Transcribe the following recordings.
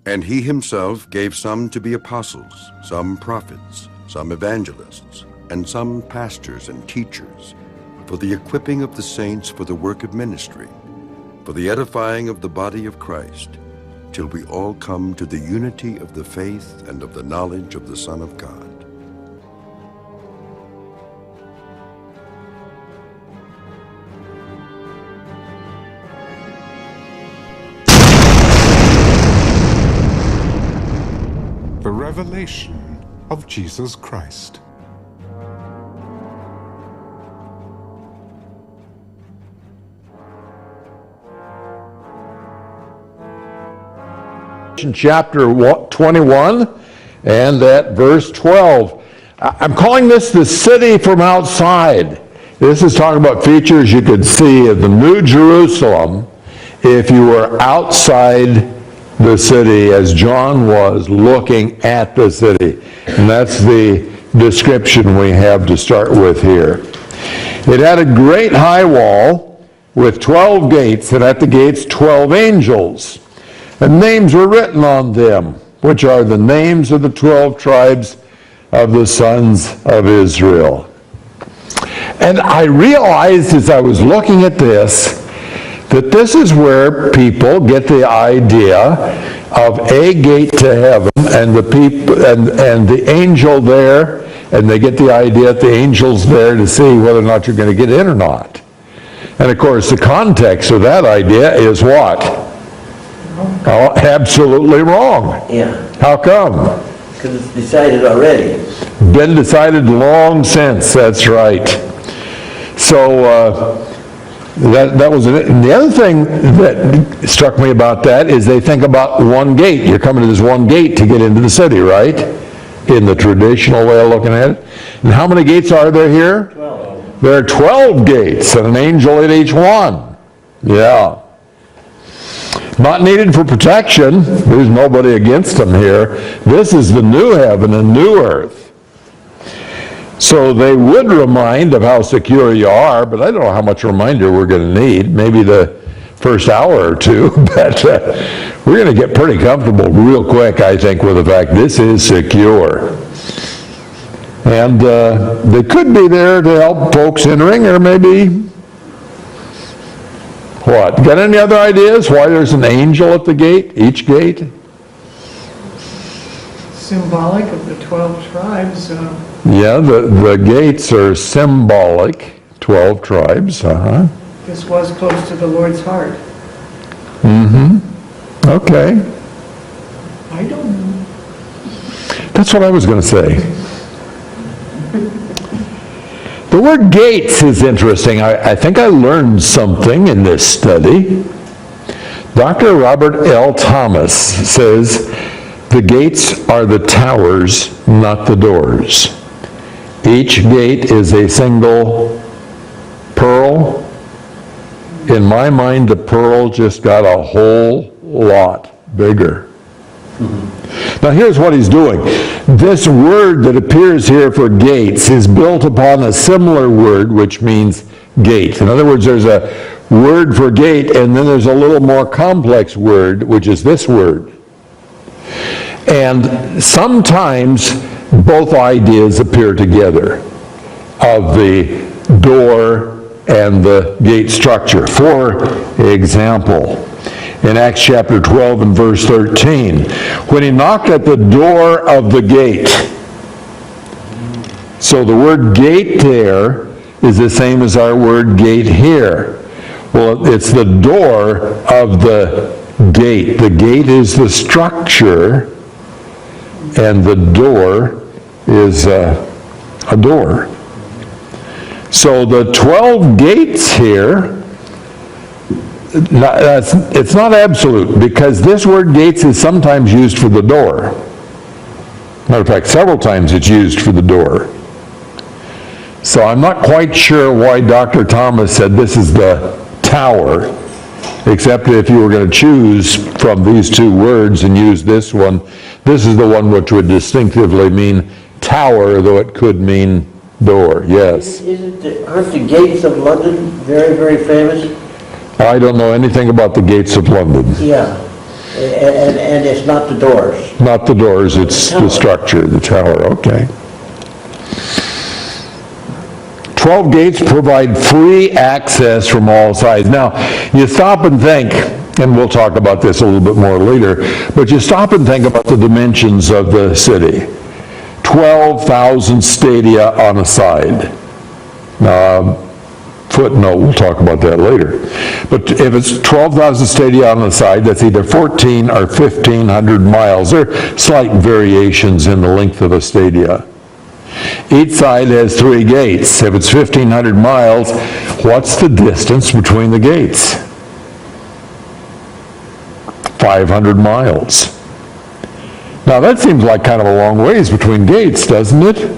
And he himself gave some to be apostles, some prophets, some evangelists, and some pastors and teachers, for the equipping of the saints for the work of ministry, for the edifying of the body of Christ, till we all come to the unity of the faith and of the knowledge of the Son of God. The revelation of Jesus Christ. Chapter 21 and at verse 12. I'm calling this the city from outside. This is talking about features you could see of the New Jerusalem if you were outside the city, as John was looking at the city. And that's the description we have to start with here. It had a great high wall with 12 gates, and at the gates 12 angels. And names were written on them, which are the names of the 12 tribes of the sons of Israel. And I realized as I was looking at this, that this is where people get the idea of a gate to heaven and the people and the angel there, and they get the idea that the angel's there to see whether or not you're going to get in or not. And of course, the context of that idea is what? Oh, absolutely wrong. Yeah. How come? Because it's decided already. Been decided long since, that's right. So, that was it. And the other thing that struck me about that is they think about one gate. You're coming to this one gate to get into the city, right? In the traditional way of looking at it. And how many gates are there here? 12. There are 12 gates and an angel at each one. Yeah. Not needed for protection. There's nobody against them here. This is the new heaven and new earth. So they would remind of how secure you are, but I don't know how much reminder we're going to need. Maybe the first hour or two, but we're going to get pretty comfortable real quick, I think, with the fact this is secure. And they could be there to help folks entering, or maybe, what? Got any other ideas why there's an angel at the gate, each gate? Symbolic of the 12 tribes. Yeah, the gates are symbolic, 12 tribes, This was close to the Lord's heart. Mm-hmm. Okay. I don't know. That's what I was going to say. The word gates is interesting. I think I learned something in this study. Dr. Robert L. Thomas says, the gates are the towers, not the doors. Each gate is a single pearl. In my mind, the pearl just got a whole lot bigger. Now here's what he's doing. This word that appears here for gates is built upon a similar word which means gate. In other words, there's a word for gate and then there's a little more complex word which is this word. And sometimes both ideas appear together of the door and the gate structure. For example, in Acts chapter 12 and verse 13, when he knocked at the door of the gate. So the word gate there is the same as our word gate here. Well, it's the door of the gate. The gate is the structure, and the door is a door. So the 12 gates here, it's not absolute, because this word gates is sometimes used for the door. Matter of fact, several times it's used for the door. So I'm not quite sure why Dr. Thomas said this is the tower, except if you were going to choose from these two words and use this one, this is the one which would distinctively mean tower, though it could mean door. Yes? Aren't the gates of London very, very famous? I don't know anything about the gates of London. Yeah. And it's not the doors. Not the doors, it's the structure, the tower, okay. 12 gates provide free access from all sides. Now, you stop and think, and we'll talk about this a little bit more later, but you stop and think about the dimensions of the city. 12,000 stadia on a side. Footnote, we'll talk about that later. But if it's 12,000 stadia on the side, that's either 14 or 1,500 miles. There are slight variations in the length of a stadia. Each side has 3 gates. If it's 1,500 miles, what's the distance between the gates? 500 miles. Now that seems like kind of a long ways between gates, doesn't it?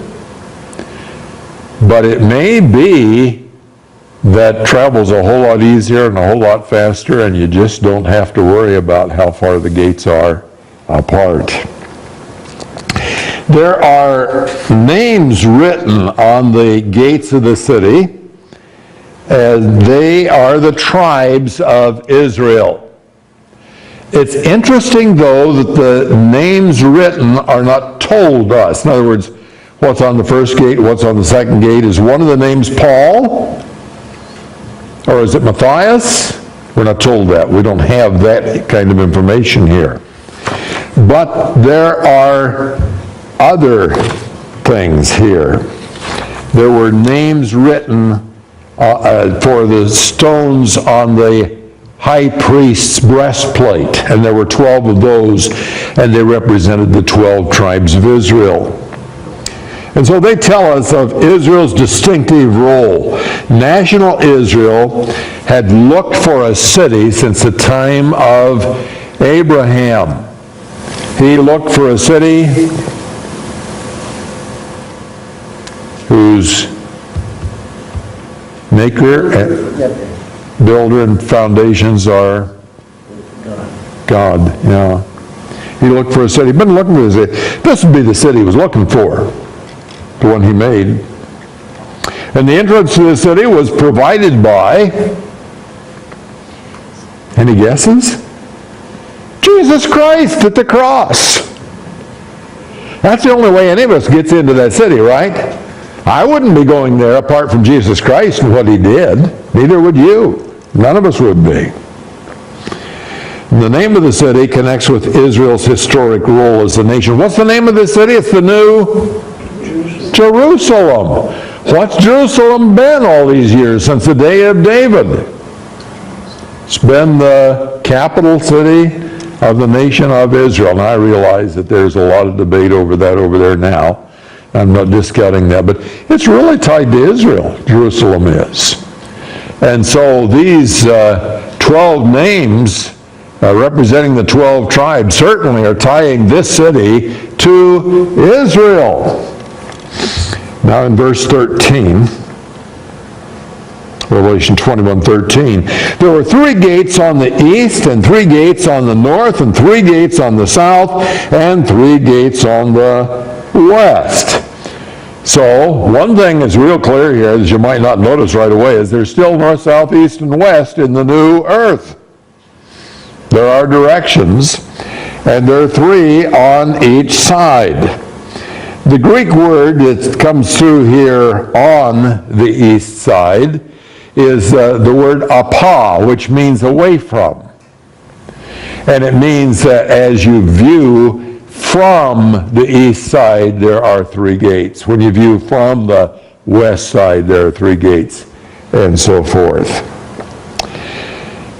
But it may be that travel's a whole lot easier and a whole lot faster, and you just don't have to worry about how far the gates are apart. There are names written on the gates of the city, and they are the tribes of Israel. It's interesting, though, that the names written are not told us. In other words, what's on the first gate, what's on the second gate. Is one of the names Paul? Or is it Matthias? We're not told that. We don't have that kind of information here. But there are other things here. There were names written for the stones on the high priest's breastplate, and there were 12 of those, and they represented the 12 tribes of Israel. And so they tell us of Israel's distinctive role. National Israel had looked for a city since the time of Abraham. He looked for a city whose maker, builder, and foundations are God. Yeah. He looked for a city. He'd been looking for a city. This would be the city he was looking for. The one he made. And the entrance to the city was provided by, any guesses? Jesus Christ at the cross. That's the only way any of us gets into that city, right? I wouldn't be going there apart from Jesus Christ and what he did. Neither would you. None of us would be. The name of the city connects with Israel's historic role as a nation. What's the name of the city? It's the New Jerusalem. What's Jerusalem been all these years since the day of David? It's been the capital city of the nation of Israel. And I realize that there's a lot of debate over that over there now. I'm not discounting that, but it's really tied to Israel, Jerusalem is. And so these 12 names representing the 12 tribes certainly are tying this city to Israel. Now in verse 13, Revelation 21:13, there were 3 gates on the east, and 3 gates on the north, and 3 gates on the south, and 3 gates on the west. So one thing is real clear here that you might not notice right away is there's still north, south, east, and west in the new earth. There are directions, and there are 3 on each side. The Greek word that comes through here on the east side is the word apa, which means away from. And it means that as you view from the east side, there are 3 gates. When you view from the west side, there are 3 gates, and so forth.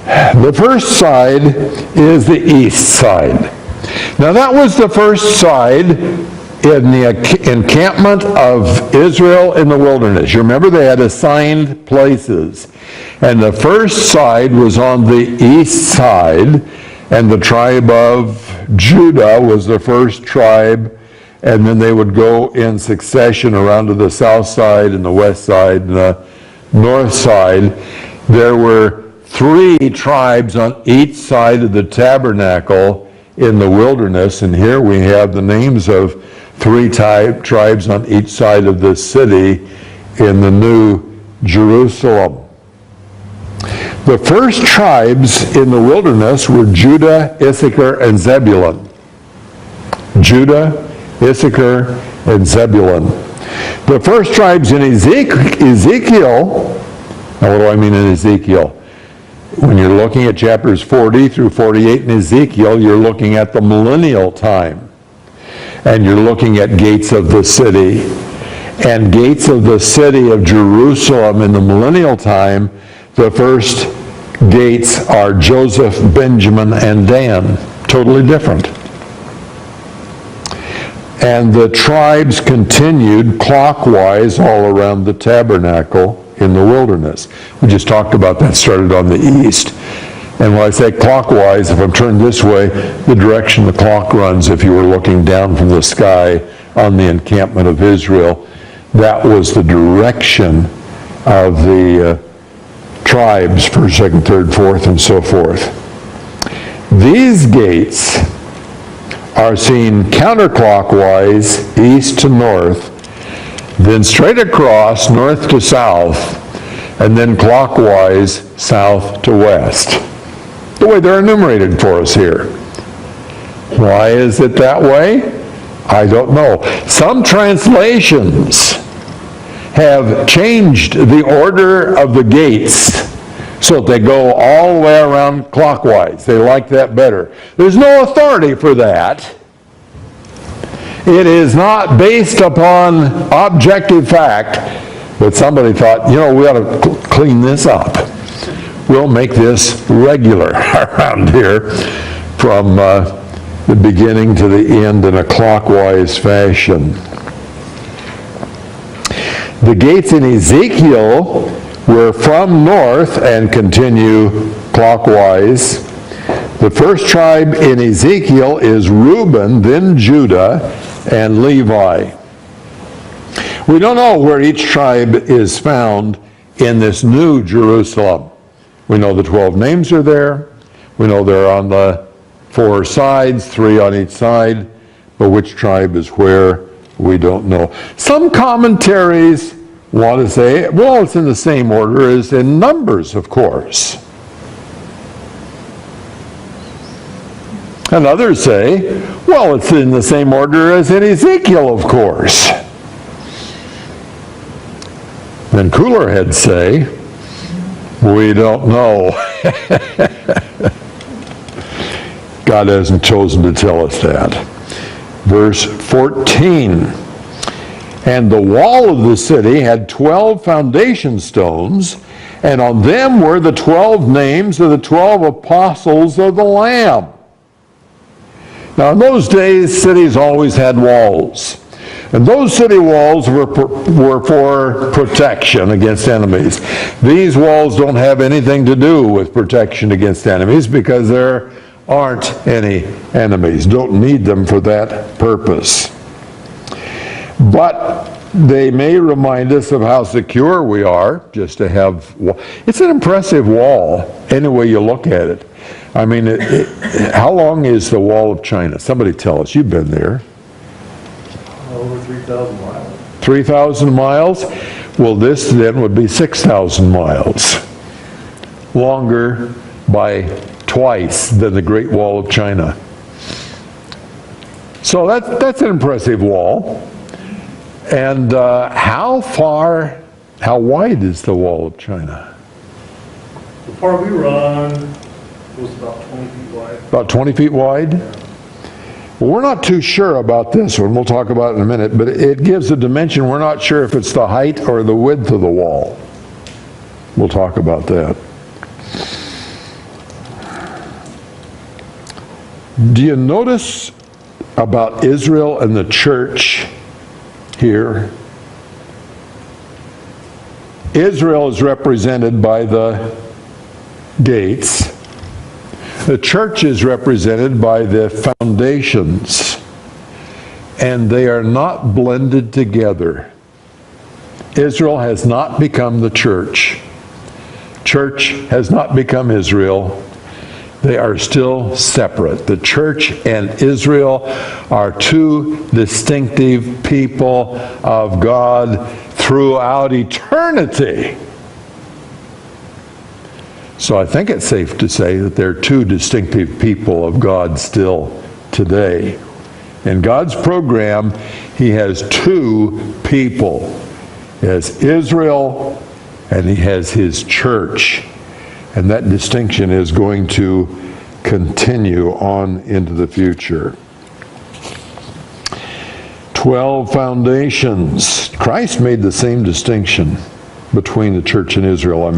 The first side is the east side. Now that was the first side in the encampment of Israel in the wilderness. You remember they had assigned places. And the first side was on the east side, and the tribe of Judah was the first tribe, and then they would go in succession around to the south side and the west side and the north side. There were 3 tribes on each side of the tabernacle in the wilderness, and here we have the names of 3 tribes on each side of the city in the New Jerusalem. The first tribes in the wilderness were Judah, Issachar, and Zebulun. Judah, Issachar, and Zebulun. The first tribes in Ezekiel, now what do I mean in Ezekiel? When you're looking at chapters 40 through 48 in Ezekiel, you're looking at the millennial time. And you're looking at gates of the city. And gates of the city of Jerusalem in the millennial time, the first gates are Joseph, Benjamin, and Dan. Totally different. And the tribes continued clockwise all around the tabernacle in the wilderness. We just talked about that, started on the east. And when I say clockwise, if I'm turned this way, the direction the clock runs, if you were looking down from the sky on the encampment of Israel, that was the direction of the tribes, 1st, 2nd, 3rd, 4th, and so forth. These gates are seen counterclockwise, east to north, then straight across, north to south, and then clockwise, south to west. The way they're enumerated for us here. Why is it that way? I don't know. Some translations have changed the order of the gates so that they go all the way around clockwise. They like that better. There's no authority for that. It is not based upon objective fact, but somebody thought, you know, we ought to clean this up. We'll make this regular around here from the beginning to the end in a clockwise fashion. The gates in Ezekiel were from north and continue clockwise. The first tribe in Ezekiel is Reuben, then Judah, and Levi. We don't know where each tribe is found in this new Jerusalem. We know the 12 names are there. We know they're on the 4 sides, 3 on each side, but which tribe is where, we don't know. Some commentaries want to say, well, it's in the same order as in Numbers, of course. And others say, well, it's in the same order as in Ezekiel, of course. Then cooler heads say, we don't know. God hasn't chosen to tell us that. Verse 14. And the wall of the city had 12 foundation stones, and on them were the 12 names of the 12 apostles of the Lamb. Now, in those days, cities always had walls. And those city walls were for protection against enemies. These walls don't have anything to do with protection against enemies because there aren't any enemies. Don't need them for that purpose. But they may remind us of how secure we are just to have. It's an impressive wall, any way you look at it. I mean, how long is the Wall of China? Somebody tell us. You've been there. Over 3,000 miles. 3,000 miles? Well, this then would be 6,000 miles. Longer by twice than the Great Wall of China. So that's an impressive wall. And how wide is the Wall of China? The part we run was about 20 feet wide. About 20 feet wide? Yeah. Well, we're not too sure about this one. We'll talk about it in a minute. But it gives a dimension. We're not sure if it's the height or the width of the wall. We'll talk about that. Do you notice about Israel and the church here? Israel is represented by the gates. The church is represented by the foundations, and they are not blended together. Israel has not become the church. Church has not become Israel. They are still separate. The church and Israel are two distinctive people of God throughout eternity. So I think it's safe to say that there are two distinctive people of God still today. In God's program, he has two people. He has Israel and he has his church. And that distinction is going to continue on into the future. 12 foundations. Christ made the same distinction between the church and Israel,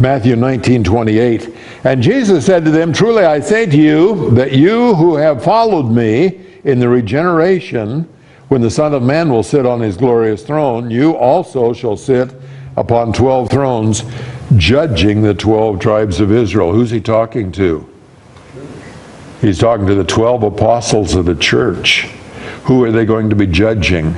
Matthew 19:28. And Jesus said to them, truly I say to you, that you who have followed me in the regeneration, when the Son of Man will sit on his glorious throne, you also shall sit upon 12 thrones, judging the 12 tribes of Israel. Who's he talking to? He's talking to the 12 apostles of the church. Who are they going to be judging?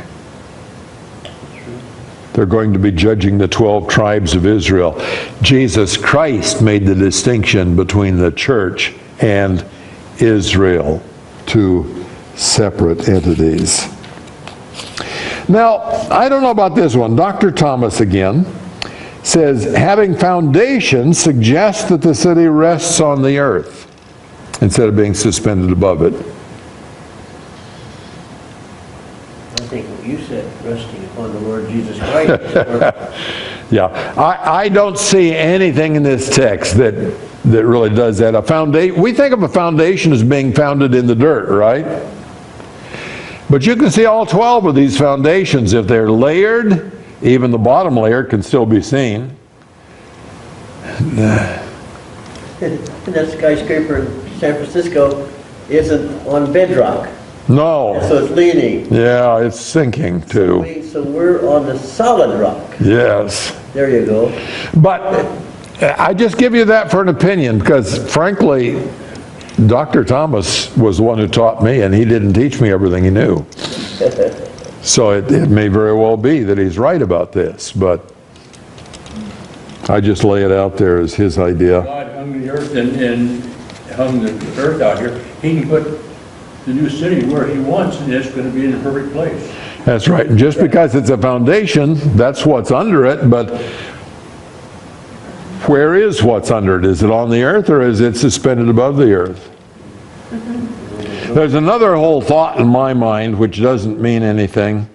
They're going to be judging the 12 tribes of Israel. Jesus Christ made the distinction between the church and Israel, two separate entities. Now, I don't know about this one. Dr. Thomas again says, having foundation suggests that the city rests on the earth instead of being suspended above it. I think what you said, resting upon the Lord Jesus Christ. Yeah, I don't see anything in this text that really does that. We think of a foundation as being founded in the dirt, right? But you can see all 12 of these foundations. If they're layered, even the bottom layer can still be seen. That skyscraper in San Francisco isn't on bedrock. No. So it's leaning. Yeah, it's sinking too. So we're on the solid rock. Yes. There you go. But I just give you that for an opinion, because frankly, Dr. Thomas was the one who taught me, and he didn't teach me everything he knew. So it may very well be that he's right about this, but I just lay it out there as his idea. God hung the earth and hung the earth out here. He can put the new city where he wants, and it's going to be in a perfect place. That's right. And just because it's a foundation, that's what's under it, but where is what's under it? Is it on the earth, or is it suspended above the earth? There's another whole thought in my mind which doesn't mean anything.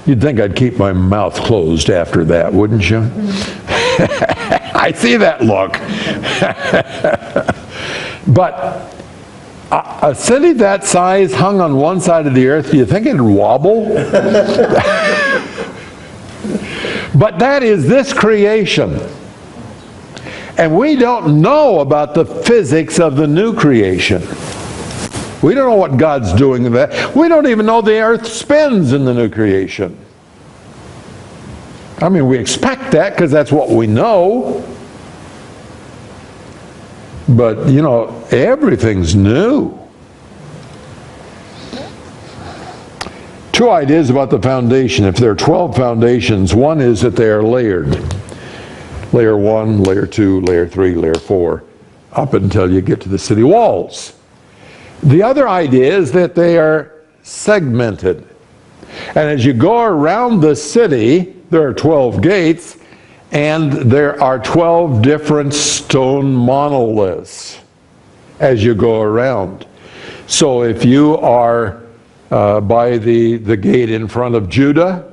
You'd think I'd keep my mouth closed after that, wouldn't you? I see that look. But a city that size hung on one side of the earth, do you think it'd wobble? But that is this creation. And we don't know about the physics of the new creation. We don't know what God's doing with that. We don't even know the earth spins in the new creation. I mean, we expect that because that's what we know. But, you know, everything's new. Two ideas about the foundation. If there are 12 foundations, one is that they are layered. Layer 1, layer 2, layer 3, layer 4, up until you get to the city walls. The other idea is that they are segmented. And as you go around the city, there are 12 gates, and there are 12 different stone monoliths as you go around. So if you are by the gate in front of Judah,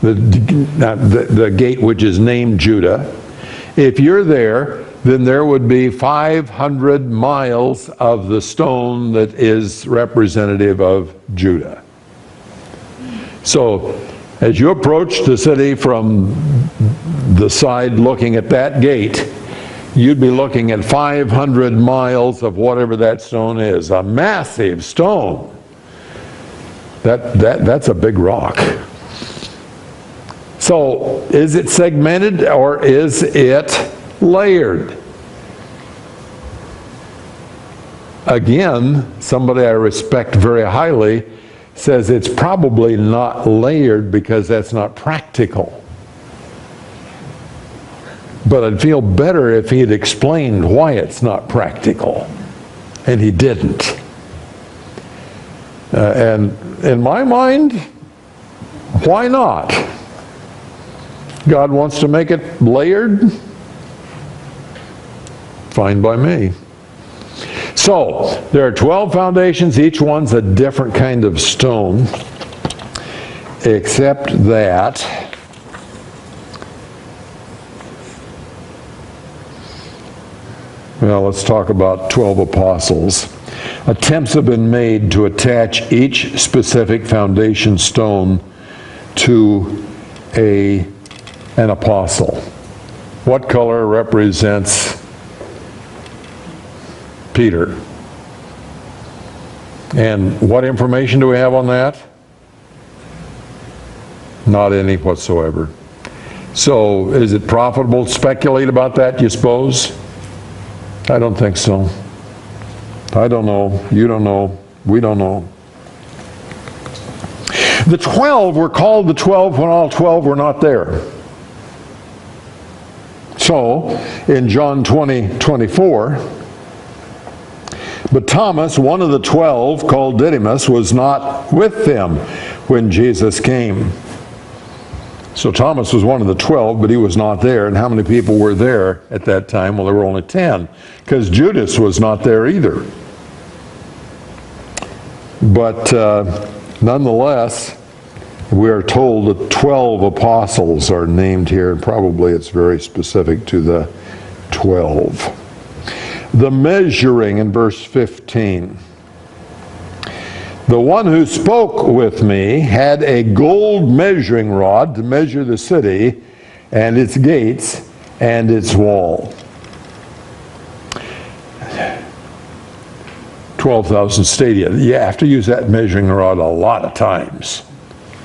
the gate which is named Judah, if you're there, then there would be 500 miles of the stone that is representative of Judah. So as you approach the city from the side looking at that gate, you'd be looking at 500 miles of whatever that stone is, a massive stone. That's a big rock. So, is it segmented or is it layered? Again, somebody I respect very highly says it's probably not layered because that's not practical. But I'd feel better if he'd explained why it's not practical. And he didn't. And in my mind, why not? God wants to make it layered? Fine by me. So, there are 12 foundations. Each one's a different kind of stone. Except that well, let's talk about 12 apostles. Attempts have been made to attach each specific foundation stone to an apostle. What color represents Peter? And what information do we have on that? Not any whatsoever. So, is it profitable to speculate about that, you suppose? I don't think so. I don't know. You don't know. We don't know. The 12 were called the 12 when all 12 were not there. So, in John 20:24, but Thomas, one of the 12, called Didymus, was not with them when Jesus came. So Thomas was one of the 12, but he was not there. And how many people were there at that time? Well, there were only 10, because Judas was not there either. But nonetheless, we are told that 12 apostles are named here, and probably it's very specific to the 12. The measuring in verse 15. The one who spoke with me had a gold measuring rod to measure the city and its gates and its wall. 12,000 stadia. You have to use that measuring rod a lot of times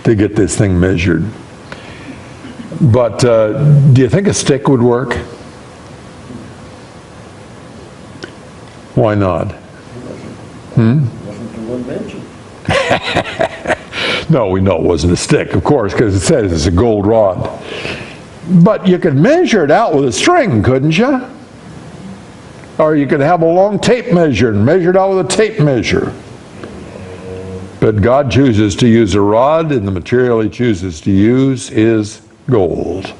to get this thing measured. But do you think a stick would work? Why not? Wasn't the one mentioned. No, we know it wasn't a stick, of course, because it says it's a gold rod. But you could measure it out with a string, couldn't you? Or you could have a long tape measure and measure it out with a tape measure. But God chooses to use a rod, and the material he chooses to use is gold.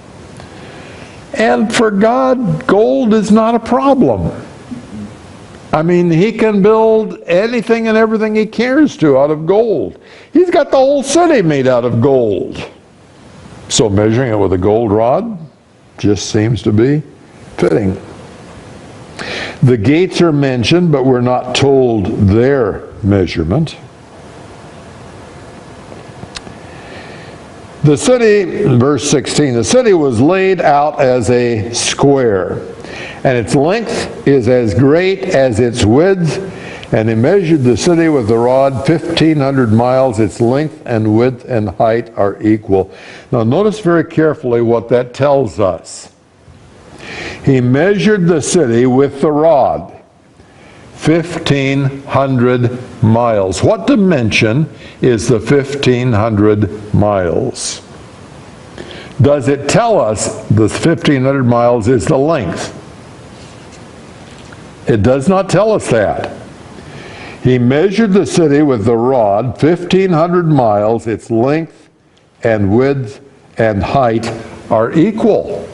And for God, gold is not a problem. I mean, he can build anything and everything he cares to out of gold. He's got the whole city made out of gold. So measuring it with a gold rod just seems to be fitting. The gates are mentioned, but we're not told their measurement. The city, verse 16, the city was laid out as a square, and its length is as great as its width, and he measured the city with the rod 1,500 miles. Its length and width and height are equal. Now notice very carefully what that tells us. He measured the city with the rod, 1,500 miles. What dimension is the 1,500 miles? Does it tell us the 1,500 miles is the length? It does not tell us that. He measured the city with the rod, 1,500 miles. Its length and width and height are equal.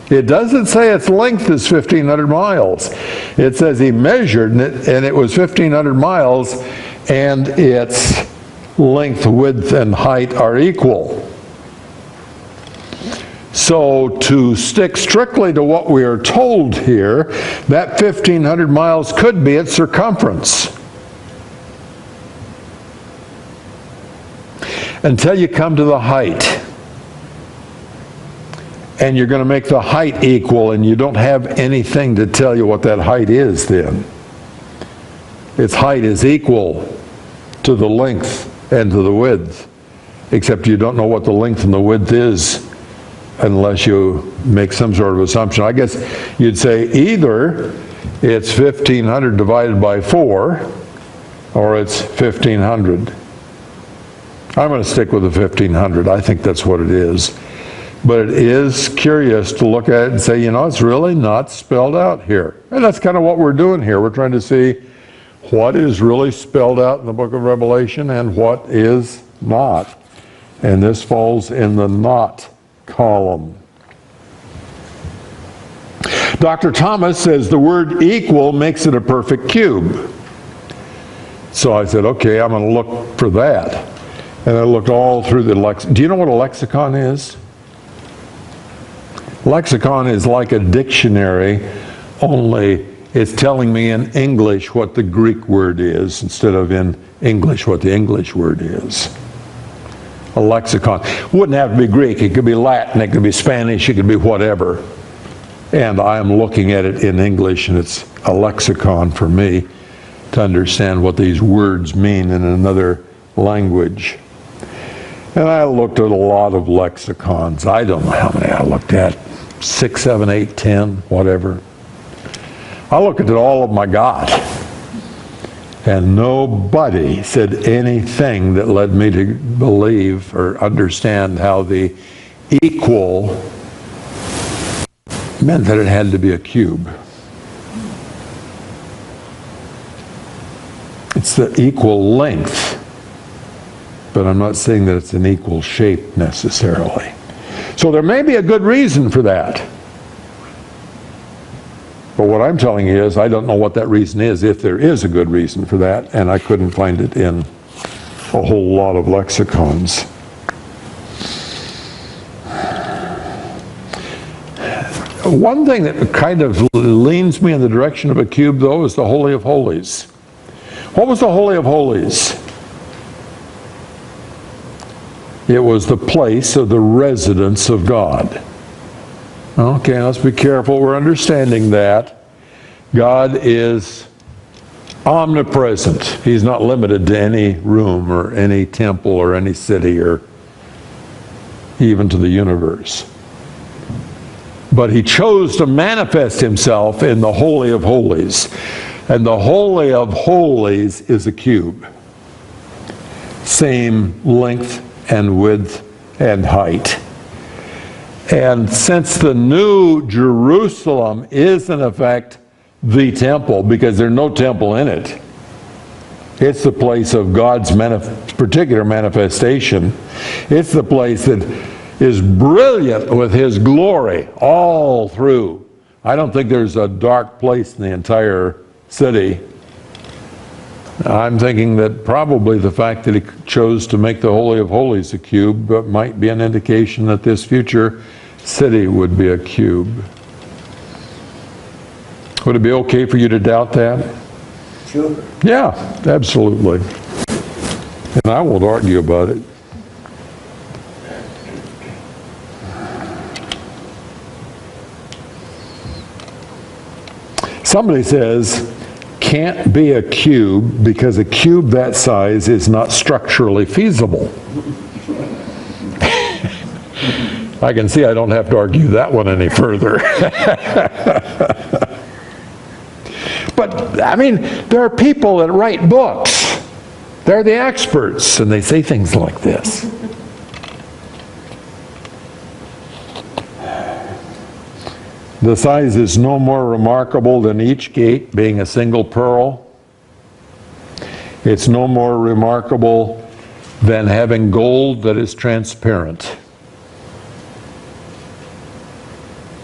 It doesn't say its length is 1,500 miles. It says he measured it, and it was 1,500 miles, and its length, width, and height are equal. So to stick strictly to what we are told here, that 1,500 miles could be its circumference. Until you come to the height. And you're going to make the height equal, and you don't have anything to tell you what that height is then. Its height is equal to the length and to the width, except you don't know what the length and the width is unless you make some sort of assumption. I guess you'd say either it's 1,500 divided by 4, or it's 1,500. I'm going to stick with the 1,500. I think that's what it is. But it is curious to look at it and say, you know, it's really not spelled out here. And that's kind of what we're doing here. We're trying to see what is really spelled out in the book of Revelation and what is not. And this falls in the not column. Dr. Thomas says the word equal makes it a perfect cube. So I said, okay, I'm going to look for that. And I looked all through the lexicon. Do you know what a lexicon is? Lexicon is like a dictionary, only it's telling me in English what the Greek word is instead of in English what the English word is. A lexicon. Wouldn't have to be Greek. It could be Latin, it could be Spanish, it could be whatever. And I'm looking at it in English, and it's a lexicon for me to understand what these words mean in another language. And I looked at a lot of lexicons. I don't know how many I looked at. 6, 7, 8, 10, whatever. I looked at all of them I got. And nobody said anything that led me to believe or understand how the equal meant that it had to be a cube. It's the equal length, but I'm not saying that it's an equal shape necessarily. So there may be a good reason for that. But what I'm telling you is I don't know what that reason is, if there is a good reason for that, and I couldn't find it in a whole lot of lexicons. One thing that kind of leans me in the direction of a cube, though, is the Holy of Holies. What was the Holy of Holies? It was the place of the residence of God. Okay, let's be careful. We're understanding that. God is omnipresent. He's not limited to any room or any temple or any city or even to the universe. But he chose to manifest himself in the Holy of Holies. And the Holy of Holies is a cube. Same length and width and height. And since the New Jerusalem is in effect the temple, because there's no temple in it, it's the place of God's particular manifestation. It's the place that is brilliant with his glory all through. I don't think there's a dark place in the entire city. I'm thinking that probably the fact that he chose to make the Holy of Holies a cube might be an indication that this future city would be a cube. Would it be okay for you to doubt that? Sure. Yeah, absolutely. And I won't argue about it. Somebody says, can't be a cube because a cube that size is not structurally feasible. I can see I don't have to argue that one any further. But, I mean, there are people that write books. They're the experts, and they say things like this. The size is no more remarkable than each gate being a single pearl. It's no more remarkable than having gold that is transparent.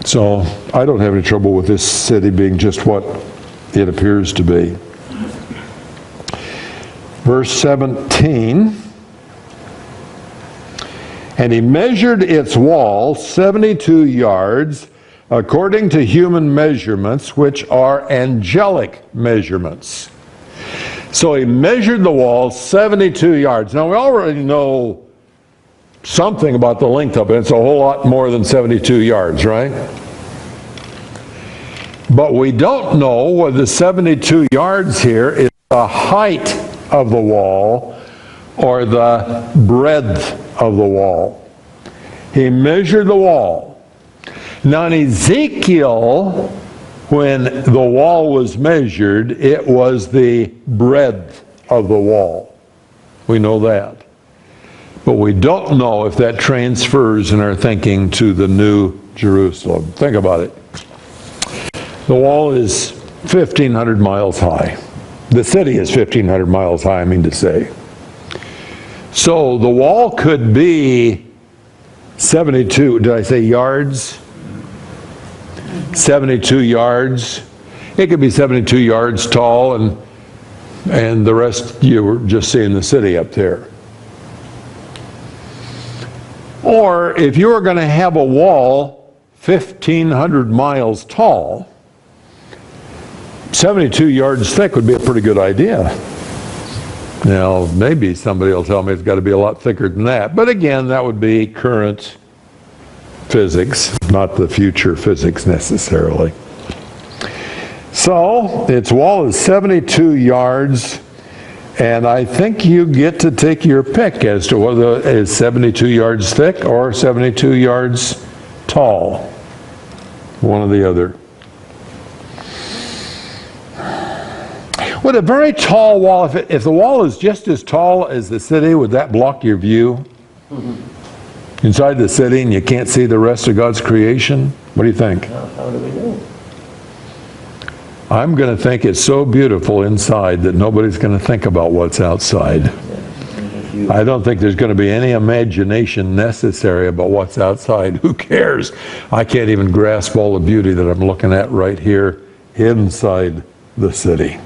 So I don't have any trouble with this city being just what it appears to be. Verse 17. And he measured its wall 72 yards according to human measurements, which are angelic measurements. So he measured the wall 72 yards. Now we already know something about the length of it. It's a whole lot more than 72 yards, right? But we don't know whether the 72 yards here is the height of the wall or the breadth of the wall. He measured the wall. Now in Ezekiel, when the wall was measured, it was the breadth of the wall. We know that. But we don't know if that transfers in our thinking to the New Jerusalem. Think about it. The wall is 1,500 miles high. The city is 1,500 miles high, I mean to say. So the wall could be 72, did I say yards? 72 yards. It could be 72 yards tall, and the rest you were just seeing the city up there. Or if you were going to have a wall 1,500 miles tall, 72 yards thick would be a pretty good idea. Now, maybe somebody will tell me it's got to be a lot thicker than that. But again, that would be current physics, not the future physics necessarily. So, its wall is 72 yards, and I think you get to take your pick as to whether it's 72 yards thick or 72 yards tall. One or the other. Would a very tall wall, if the wall is just as tall as the city, would that block your view? Inside the city and you can't see the rest of God's creation? What do you think? How do we know? I'm going to think it's so beautiful inside that nobody's going to think about what's outside. I don't think there's going to be any imagination necessary about what's outside. Who cares? I can't even grasp all the beauty that I'm looking at right here inside the city.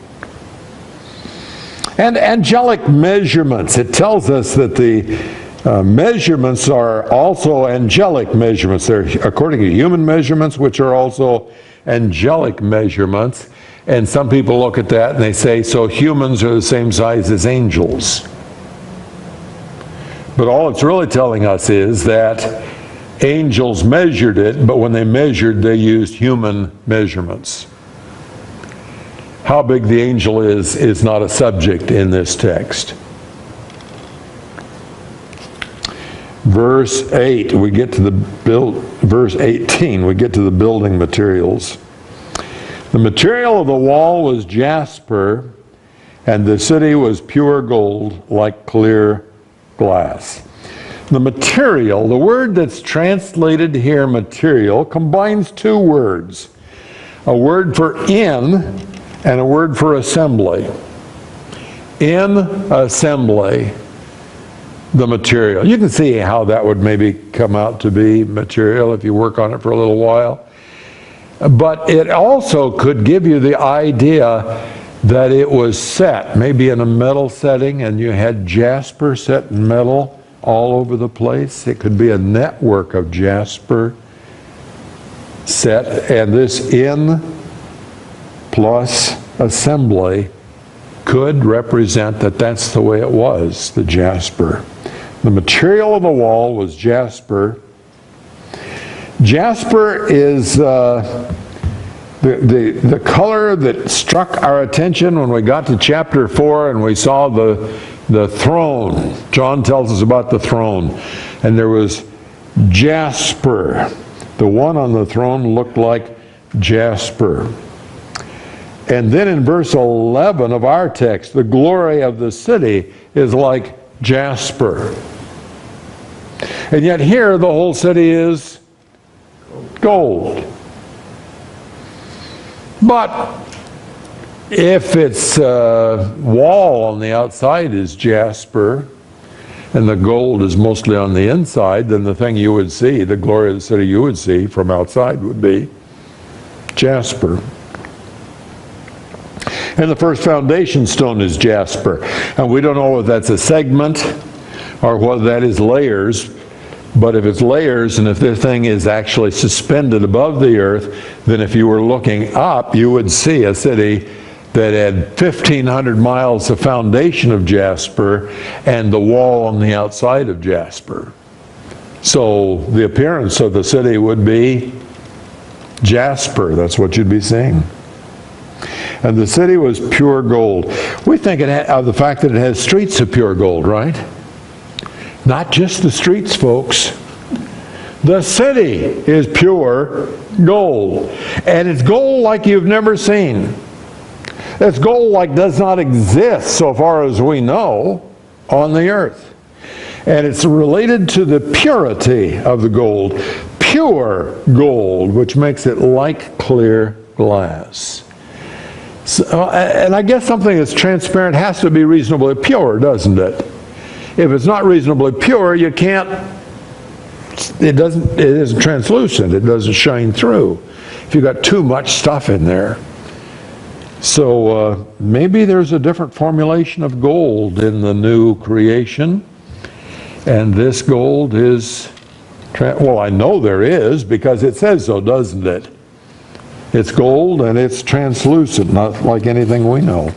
And angelic measurements. It tells us that the measurements are also angelic measurements. They're according to human measurements, which are also angelic measurements. And some people look at that and they say, so humans are the same size as angels. But all it's really telling us is that angels measured it, but when they measured, they used human measurements. How big the angel is not a subject in this text. Verse 8, we get to verse 18, we get to the building materials. The material of the wall was jasper, and the city was pure gold, like clear glass. The material, the word that's translated here, material, combines two words. A word for in and a word for assembly. In assembly, the material. You can see how that would maybe come out to be material if you work on it for a little while. But it also could give you the idea that it was set, maybe in a metal setting, and you had jasper set in metal all over the place. It could be a network of jasper set, and this in plus assembly could represent that that's the way it was, the jasper. The material of the wall was jasper. Jasper is the color that struck our attention when we got to chapter 4 and we saw the throne. John tells us about the throne. And there was jasper. The one on the throne looked like jasper. And then in verse 11 of our text, the glory of the city is like jasper. And yet here the whole city is gold. But if its wall on the outside is jasper and the gold is mostly on the inside, then the thing you would see, the glory of the city you would see from outside would be jasper. And the first foundation stone is jasper. And we don't know whether that's a segment or whether that is layers. But if it's layers, and if this thing is actually suspended above the earth, then if you were looking up, you would see a city that had 1,500 miles of foundation of jasper and the wall on the outside of jasper. So the appearance of the city would be jasper. That's what you'd be seeing. And the city was pure gold. We think of the fact that it has streets of pure gold, right? Not just the streets, folks. The city is pure gold. And it's gold like you've never seen. It's gold like does not exist, so far as we know, on the earth. And it's related to the purity of the gold. Pure gold, which makes it like clear glass. So, and I guess something that's transparent has to be reasonably pure, doesn't it? If it's not reasonably pure, you can't it isn't translucent. It doesn't shine through if you've got too much stuff in there. So maybe there's a different formulation of gold in the new creation. And this gold is, well, I know there is because it says so, doesn't it? It's gold and it's translucent, not like anything we know.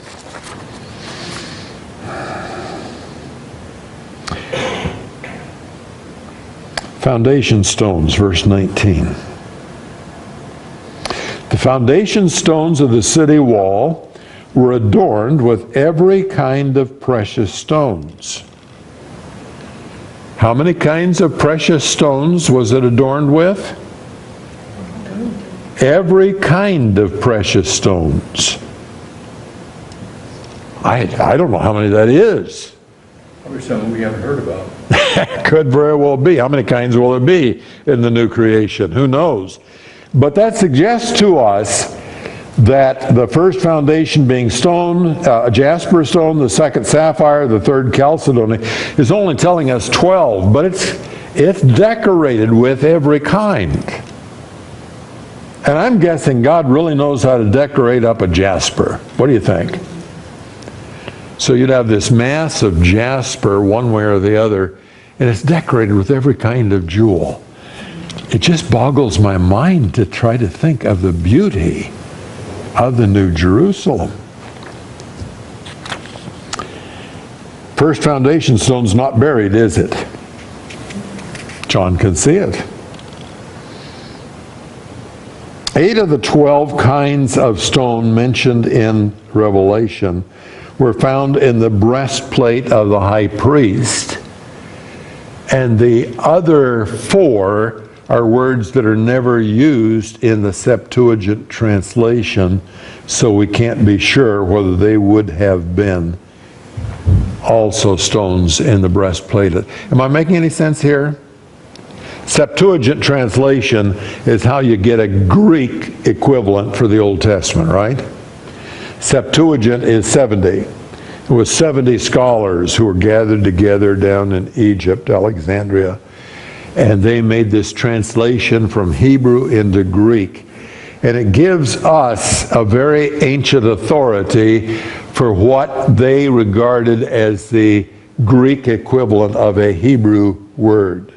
Foundation stones, verse 19. The foundation stones of the city wall were adorned with every kind of precious stones. How many kinds of precious stones was it adorned with? Every kind of precious stones. I don't know how many that is. Probably some we haven't heard about. Could very well be. How many kinds will there be in the new creation? Who knows? But that suggests to us that the first foundation being stone, jasper stone, the second sapphire, the third chalcedony, is only telling us 12, but it's decorated with every kind. And I'm guessing God really knows how to decorate up a jasper. What do you think? So you'd have this mass of jasper one way or the other, and it's decorated with every kind of jewel. It just boggles my mind to try to think of the beauty of the New Jerusalem. First foundation stone's not buried, is it? John can see it. 8 of the 12 kinds of stone mentioned in Revelation were found in the breastplate of the high priest. And the other 4 are words that are never used in the Septuagint translation, so we can't be sure whether they would have been also stones in the breastplate. Am I making any sense here? Septuagint translation is how you get a Greek equivalent for the Old Testament, right? Septuagint is 70. It was 70 scholars who were gathered together down in Egypt, Alexandria, and they made this translation from Hebrew into Greek. And it gives us a very ancient authority for what they regarded as the Greek equivalent of a Hebrew word.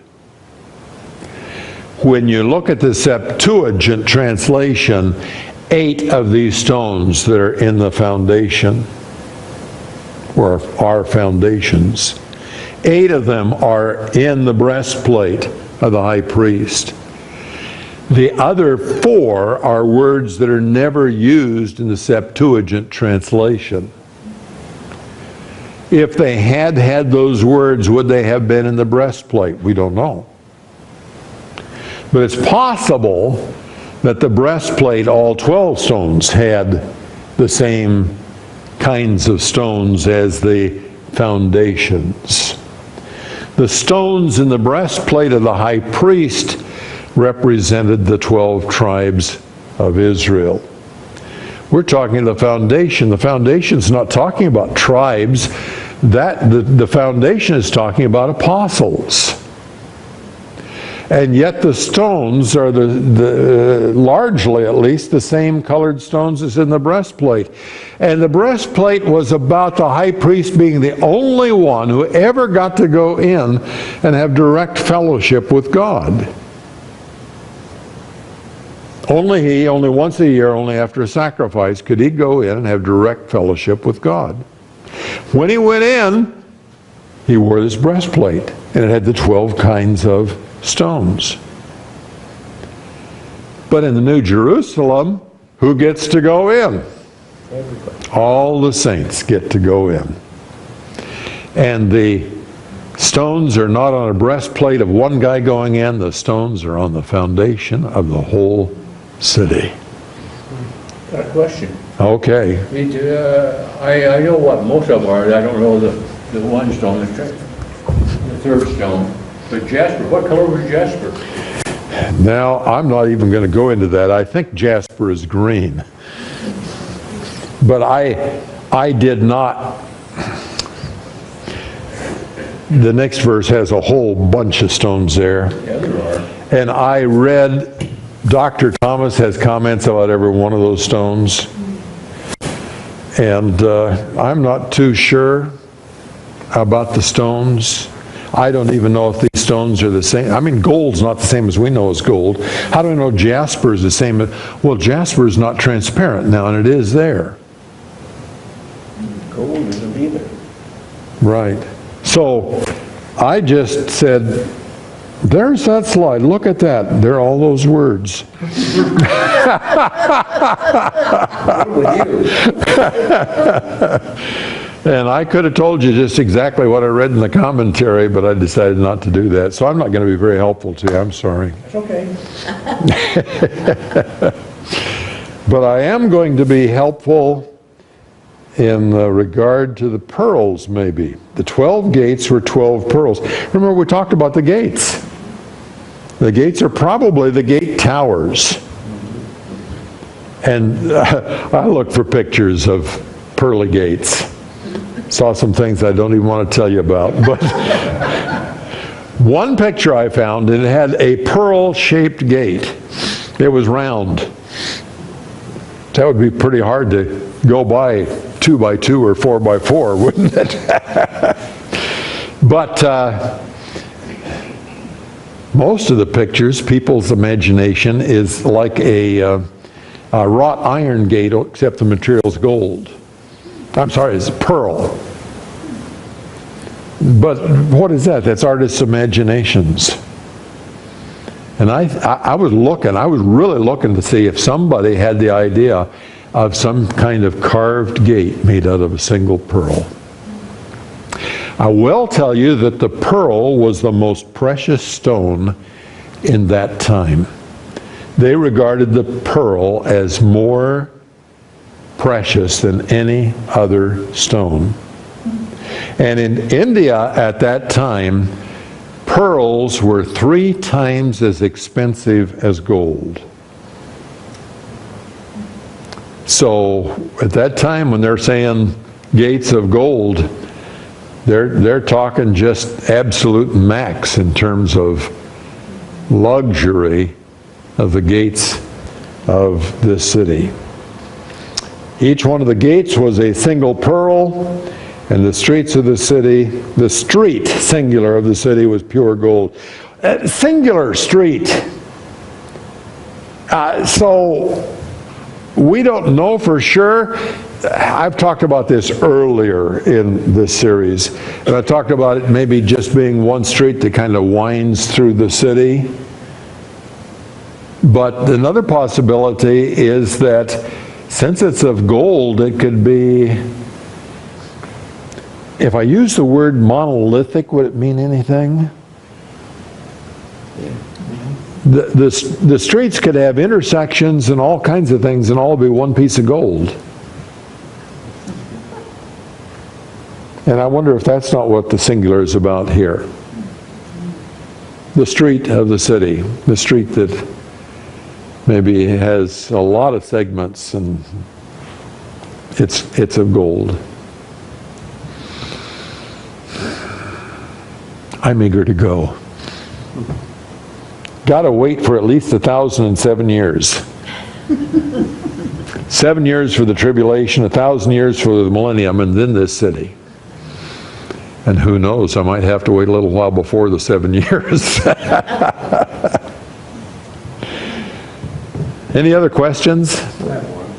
When you look at the Septuagint translation, 8 of these stones that are in the foundation, or are foundations, 8 of them are in the breastplate of the high priest. The other 4 are words that are never used in the Septuagint translation. If they had had those words, would they have been in the breastplate? We don't know. But it's possible that the breastplate, all 12 stones, had the same kinds of stones as the foundations. The stones in the breastplate of the high priest represented the 12 tribes of Israel. We're talking the foundation. The foundation's not talking about tribes. The foundation is talking about apostles. And yet the stones are largely, at least, the same colored stones as in the breastplate. And the breastplate was about the high priest being the only one who ever got to go in and have direct fellowship with God. Only once a year, only after a sacrifice, could he go in and have direct fellowship with God. When he went in, he wore this breastplate, and it had the 12 kinds of stones. But in the New Jerusalem, who gets to go in? Everybody. All the saints get to go in. And the stones are not on a breastplate of one guy going in. The stones are on the foundation of the whole city. Got a question. Okay. I know what most of them are. I don't know the one stone, the third stone. But jasper, what color was jasper? Now, I'm not even going to go into that. I think jasper is green. But I did not. The next verse has a whole bunch of stones there. Yeah, there are. And I read Dr. Thomas has comments about every one of those stones. And I'm not too sure about the stones. I don't even know if these stones are the same. I mean, gold's not the same as we know as gold. How do I know jasper is the same? Well, jasper is not transparent now, and it is there. Gold isn't either. Right. So I just said, there's that slide. Look at that. There are all those words. And I could have told you just exactly what I read in the commentary, but I decided not to do that. So I'm not going to be very helpful to you. I'm sorry. It's okay. But I am going to be helpful in regard to the pearls, maybe. The 12 gates were 12 pearls. Remember, we talked about the gates. The gates are probably the gate towers. And I looked for pictures of pearly gates. Saw some things I don't even want to tell you about. But one picture I found, and it had a pearl-shaped gate. It was round. That would be pretty hard to go by 2 by 2 or 4 by 4, wouldn't it? But most of the pictures, people's imagination is like a wrought iron gate, except the material's gold. I'm sorry, it's pearl. But what is that? That's artists' imaginations. And I was really looking to see if somebody had the idea of some kind of carved gate made out of a single pearl. I will tell you that the pearl was the most precious stone in that time. They regarded the pearl as more precious than any other stone. And in India at that time, pearls were 3 times as expensive as gold. So at that time when they're saying gates of gold, they're talking just absolute max in terms of luxury of the gates of this city. Each one of the gates was a single pearl, and the streets of the city, the street, singular, of the city was pure gold. Singular street. So we don't know for sure. I've talked about this earlier in this series, and I talked about it maybe just being one street that kind of winds through the city. But another possibility is that since it's of gold, it could be, if I use the word monolithic, would it mean anything? The streets could have intersections and all kinds of things and all be one piece of gold. And I wonder if that's not what the singular is about here. The street of the city, the street that maybe has a lot of segments and it's of gold. I'm eager to go. Got to wait for at least 1,007 years. 7 years for the tribulation, 1,000 years for the millennium, and then this city. And who knows, I might have to wait a little while before the 7 years. Any other questions?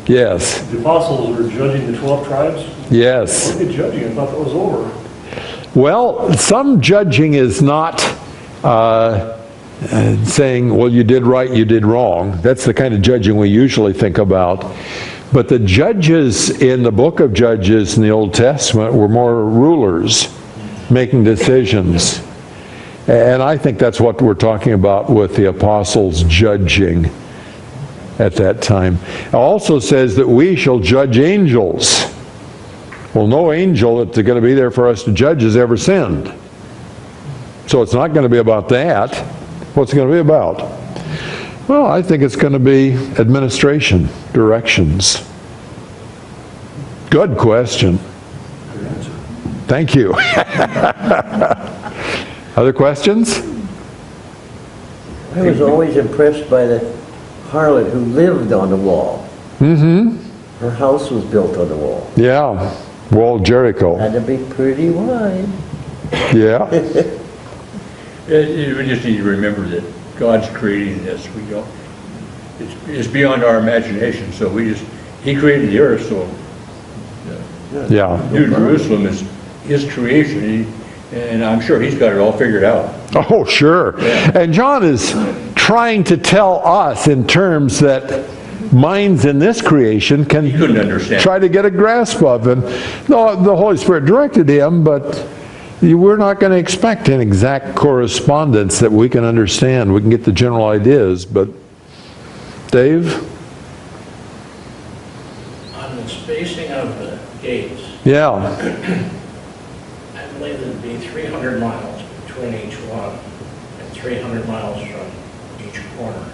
Yes. The apostles were judging the 12 tribes? Yes. Look at judging, I thought that was over. Well, some judging is not saying, well, you did right, you did wrong. That's the kind of judging we usually think about. But the judges in the book of Judges in the Old Testament were more rulers making decisions. And I think that's what we're talking about with the apostles judging at that time. It also says that we shall judge angels. Well, no angel that's going to be there for us to judge has ever sinned. So it's not going to be about that. What's it going to be about? Well, I think it's going to be administration, directions. Good question. Thank you. Other questions? I was always impressed by the harlot who lived on the wall. Mm-hmm. Her house was built on the wall. Yeah. Wall of Jericho. Had to be pretty wide. Yeah. We just need to remember that God's creating this. We don't, it's beyond our imagination, so He created the earth, so Yeah. New Jerusalem is His creation, and I'm sure He's got it all figured out. Oh, sure. And John is trying to tell us in terms that minds in this creation can He couldn't understand. try to get a grasp of. And no, the Holy Spirit directed him, but we're not going to expect an exact correspondence that we can understand. We can get the general ideas, but Dave? On the spacing of the gates, Yeah. I believe there'd be 300 miles between each one, and 300 miles from each corner.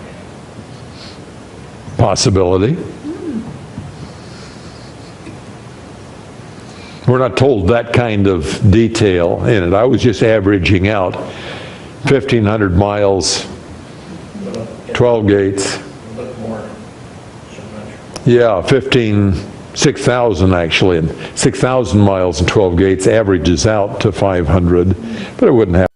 Possibility. We're not told that kind of detail in it. I was just averaging out 1,500 miles, 12 gates. A little more, so much. Yeah, 6,000 actually, and 6,000 miles and 12 gates averages out to 500, but it wouldn't have.